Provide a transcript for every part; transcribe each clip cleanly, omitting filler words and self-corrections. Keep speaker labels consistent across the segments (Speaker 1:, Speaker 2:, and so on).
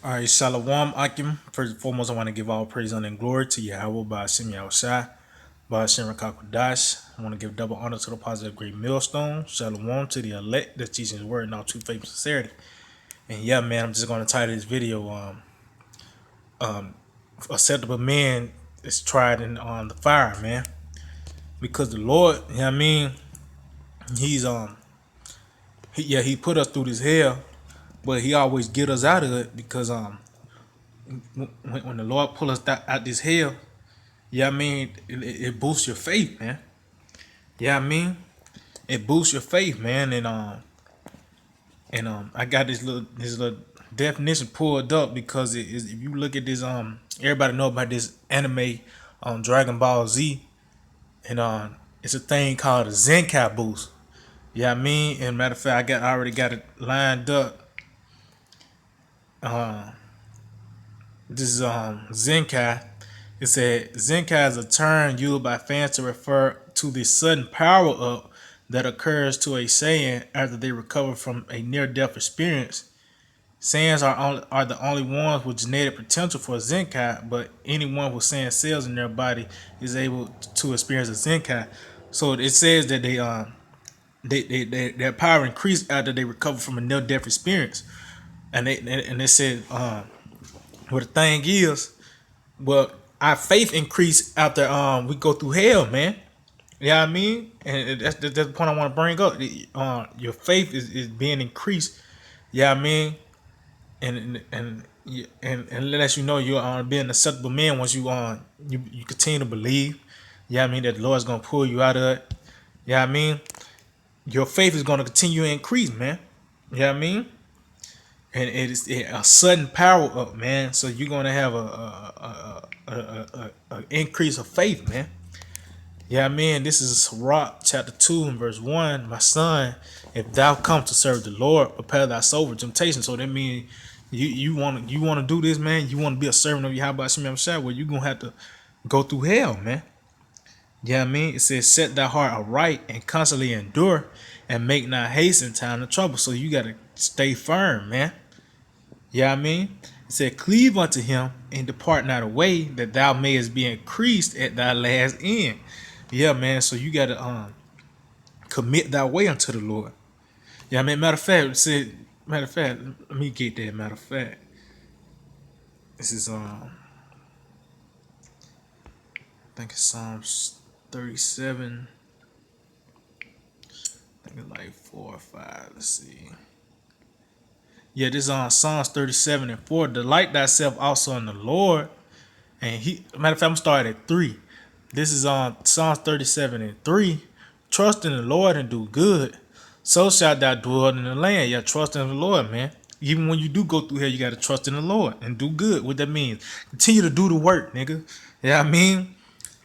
Speaker 1: All right, Shalom Akim. First and foremost, I want to give all praise, honor, and glory to Yahweh by Hashem Yahushai, by Hashem Rakakwadash. I want to give double honor to the positive great millstone. Shalom to the elect that's teaching his word in all true faith and sincerity. And yeah, man, I'm just going to title this video, Acceptable Man is Tried in on the Fire, man. Because the Lord, you know what I mean, he's, he put us through this hell, but he always get us out of it because, when the Lord pull us out this hell, yeah, I mean, it boosts your faith, man. Yeah, I mean, it boosts your faith, man. And I got this little definition pulled up because it is, if you look at this, everybody know about this anime, Dragon Ball Z, and it's a thing called a Zenkai boost. Yeah, I mean, and matter of fact, I already got it lined up. This is Zenkai. It said Zenkai is a term used by fans to refer to the sudden power up that occurs to a Saiyan after they recover from a near-death experience. Saiyans are the only ones with genetic potential for Zenkai, but anyone with Saiyan cells in their body is able to experience a Zenkai. So it says that their power increased after they recover from a near-death experience, and they said what the thing is. Well, our faith increase after we go through hell, man. Yeah, I mean, and that's the point I want to bring up. Your faith is being increased. Yeah, I mean, and let you know you're being an acceptable man once you continue to believe. Yeah, I mean that the Lord's gonna pull you out of it. Yeah, I mean, your faith is gonna continue to increase, man. Yeah, I mean, and a sudden power up, man. So you're gonna have a increase of faith, man. Yeah, I mean, this is Sirach chapter 2 and verse 1. My son, if thou come to serve the Lord, prepare thy soul for temptation. So that means you wanna do this, man. You wanna be a servant of Yahweh Shem Shah, well, you're gonna have to go through hell, man. Yeah, I mean, it says set thy heart aright and constantly endure and make not haste in time of trouble. So you gotta stay firm, man. Yeah, I mean, it said cleave unto him and depart not away that thou mayest be increased at thy last end. Yeah, man. So you gotta commit thy way unto the Lord. Yeah, I mean, matter of fact, let me get that. Matter of fact, this is I think it's Psalms 37. I think it's like 4 or 5. Let's see. Yeah, this is on Psalms 37 and 4. Delight thyself also in the Lord. And matter of fact, I'm starting at 3. This is on Psalms 37 and 3. Trust in the Lord and do good. So shalt thou dwell in the land. Yeah, trust in the Lord, man. Even when you do go through here, you gotta trust in the Lord and do good. What that means? Continue to do the work, nigga. Yeah, I mean,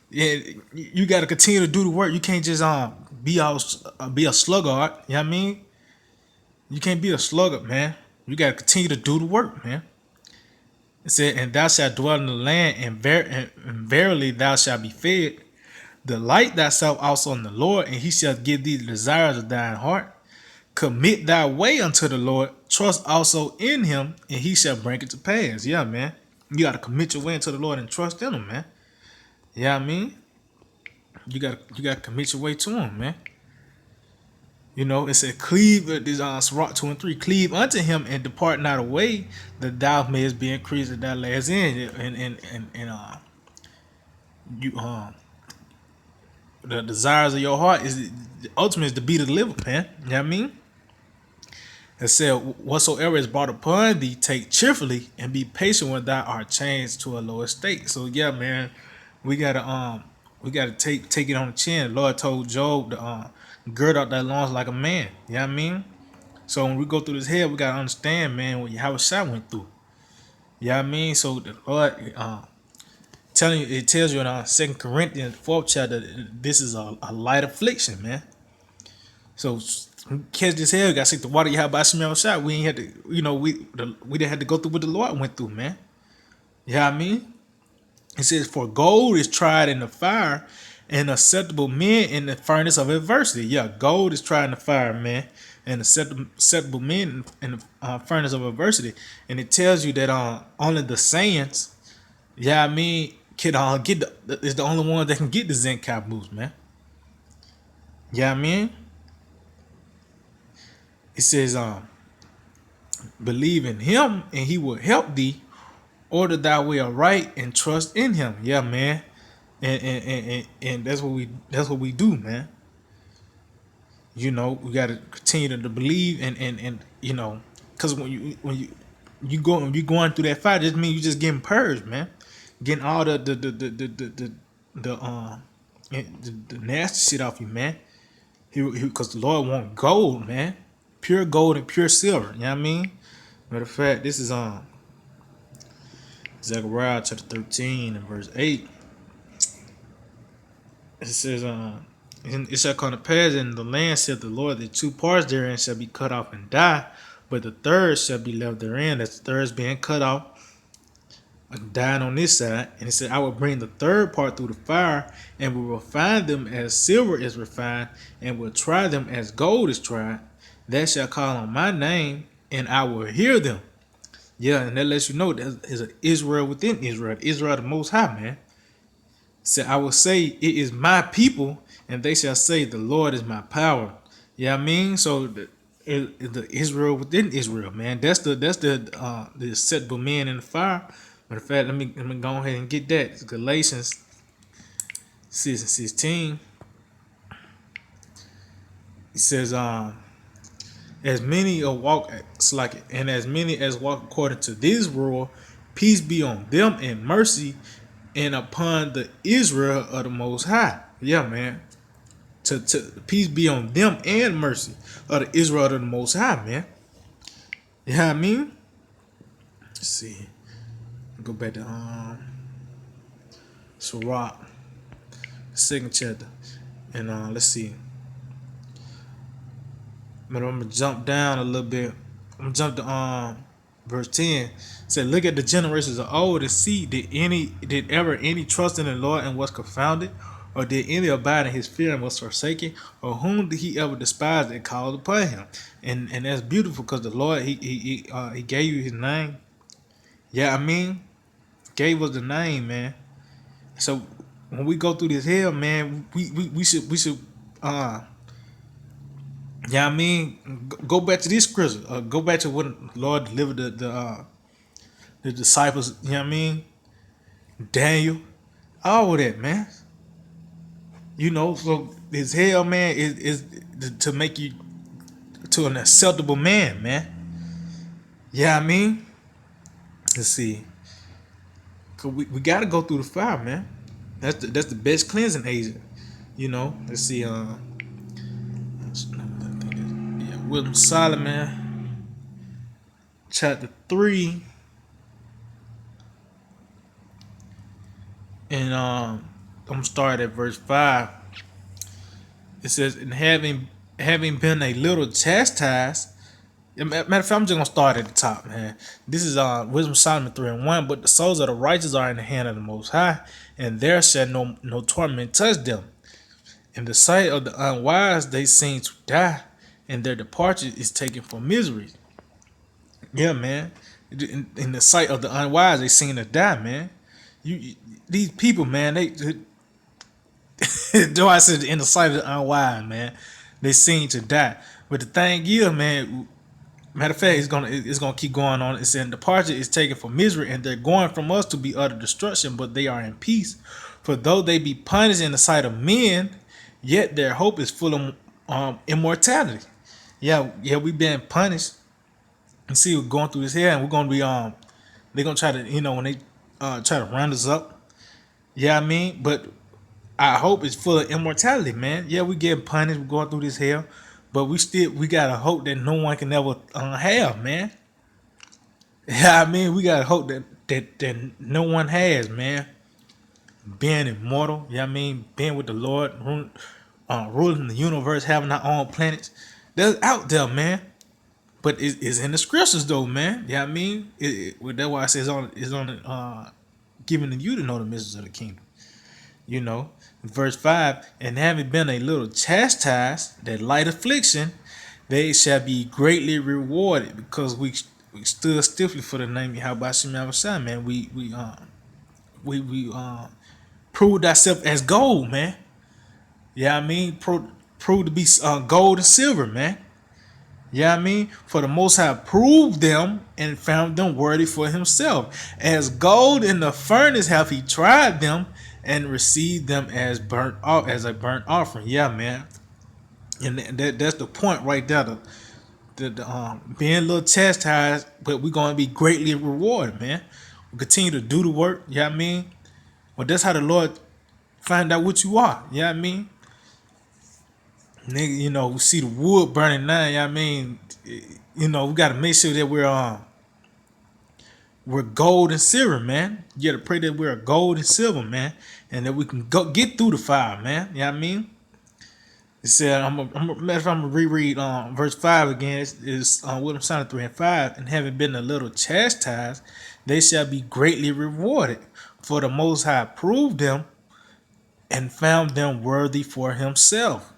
Speaker 1: yeah, you gotta continue to do the work. You can't just be a sluggard. You know what I mean? You can't be a sluggard, man. You gotta continue to do the work, man. It said, and thou shalt dwell in the land, and verily thou shalt be fed. Delight thyself also in the Lord, and he shall give thee the desires of thine heart. Commit thy way unto the Lord. Trust also in him, and he shall bring it to pass. Yeah, man. You gotta commit your way into the Lord and trust in him, man. Yeah, I mean, you gotta commit your way to him, man. You know, it said, cleave, this Sirach 2 and 3, cleave unto him and depart not away, that thou mayest be increased at thy last end. And you the desires of your heart is ultimately is to be delivered, man. You know what I mean? It said, whatsoever is brought upon thee, take cheerfully and be patient when thou art changed to a lower state. So yeah, man, we gotta take it on the chin. The Lord told Job to gird up thy loins like a man. You know what I mean? So when we go through this hell, we gotta understand, man, what Yahweh Shai went through. You know what I mean? So the Lord it tells you in 2 Corinthians 4th chapter, this is a light affliction, man. So catch this hell, got to the water you have by smell shot. We ain't had to, we didn't have to go through what the Lord went through, man. You know what I mean? It says, for gold is tried in the fire, and acceptable men in the furnace of adversity. Yeah, gold is tried in the fire, man. and acceptable men in the furnace of adversity. And it tells you that only the saints, yeah, I mean, can get is the only one that can get the zinc caboose, man. Yeah, I mean, it says, believe in him and he will help thee. Order thy way aright and trust in him. Yeah, man. And that's what we do, man. You know, we gotta continue to believe and you know, cause when you going through that fight, it just means you just getting purged, man. Getting all the nasty shit off you, man. Cause the Lord want gold, man. Pure gold and pure silver. You know what I mean? Matter of fact, this is Zechariah chapter 13 and verse 8. It says, and it shall come to pass in the land, saith the Lord, that two parts therein shall be cut off and die, but the third shall be left therein. That's the third's being cut off and dying on this side. And it said, I will bring the third part through the fire, and will refine them as silver is refined, and will try them as gold is tried. They shall call on my name, and I will hear them. Yeah, and that lets you know that is an Israel within Israel. Israel the Most High, man. So I will say, it is my people, and they shall say, the Lord is my power. Yeah, I mean, so the Israel within Israel, man. That's the acceptable men in the fire. Matter of fact, let me go ahead and get that. It's Galatians 6 and 16. It says, as many as walk and as many as walk according to this rule, peace be on them and mercy, and upon the Israel of the Most High. Yeah, man. To peace be on them and mercy of the Israel of the Most High, man. You know what I mean? Let's see. Go back to Sirach, second chapter, and let's see. But I'm gonna jump down a little bit. I'm gonna jump to verse 10. It said, look at the generations of old and see, did ever any trust in the Lord and was confounded, or did any abide in his fear and was forsaken, or whom did he ever despise and called upon him? And that's beautiful, because the Lord he gave you his name. Yeah, I mean, gave us the name, man. So when we go through this hell, man, we should yeah, I mean, go back to this scripture. Go back to what the Lord delivered the disciples. You know what I mean? Daniel, all of that, man. You know, so this hell, man, is to make you to an acceptable man, man. Yeah, I mean, let's see. Cause we gotta go through the fire, man. That's the best cleansing agent. You know, let's see. Wisdom Solomon, chapter 3, and I'm gonna start at verse 5. It says, "And having been a little chastised." Matter of fact, I'm just gonna start at the top, man. This is Wisdom Solomon 3 and 1. But the souls of the righteous are in the hand of the Most High, and there shall no torment touch them. In the sight of the unwise, they seem to die, and their departure is taken for misery. Yeah, man. In the sight of the unwise, they seem to die, man. These people, man, they do I said in the sight of the unwise, man, they seem to die. But the thing is, man, matter of fact, it's gonna keep going on. It's saying departure is taken for misery, and they're going from us to be utter destruction, but they are in peace. For though they be punished in the sight of men, yet their hope is full of immortality. Yeah, we've been punished. And see, we're going through this here, and we're gonna be they're gonna try to, when they try to round us up. Yeah, I mean, but our hope is full of immortality, man. Yeah, we getting punished, we're going through this hell, but we got a hope that no one can ever have, man. Yeah, I mean, we got a hope that no one has, man. Being immortal, yeah, I mean, being with the Lord, ruling the universe, having our own planets. That's out there, man. But it's in the scriptures, though, man. Yeah, I mean, that's why I say it's on giving you to know the mysteries of the kingdom. You know, verse 5, and having been a little chastised, that light affliction, they shall be greatly rewarded because we stood stiffly for the name of Yahweh Shem Yahushua, man. We proved ourselves as gold, man. Yeah, I mean, proved to be gold and silver, man. Yeah, I mean, for the Most High proved them and found them worthy for Himself. As gold in the furnace have He tried them and received them as as a burnt offering. Yeah, man, and that's the point right there. Being a little chastised, but we're gonna be greatly rewarded, man. We continue to do the work. Yeah, I mean, well, that's how the Lord find out what you are. Yeah, I mean, nigga, we see the wood burning now. Yeah, I mean, we got to make sure that we're gold and silver, man. You got to pray that we're gold and silver, man, and that we can go get through the fire, man. Yeah, I mean. It said, matter of fact, I'm gonna reread verse 5 again. It's Wisdom Psalm 3 and 5. And having been a little chastised, they shall be greatly rewarded. For the Most High proved them and found them worthy for Himself.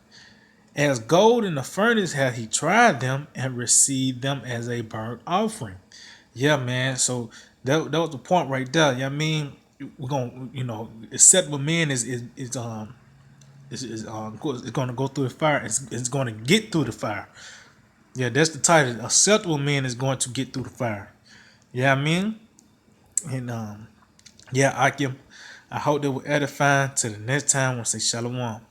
Speaker 1: As gold in the furnace hath He tried them and received them as a burnt offering. Yeah, man. So that was the point right there. Yeah, I mean, we're gonna, acceptable men is going to go through the fire. It's going to get through the fire. Yeah, that's the title. Acceptable man is going to get through the fire. Yeah, I mean, and yeah, I hope that will edify to the next time. We'll say shalom.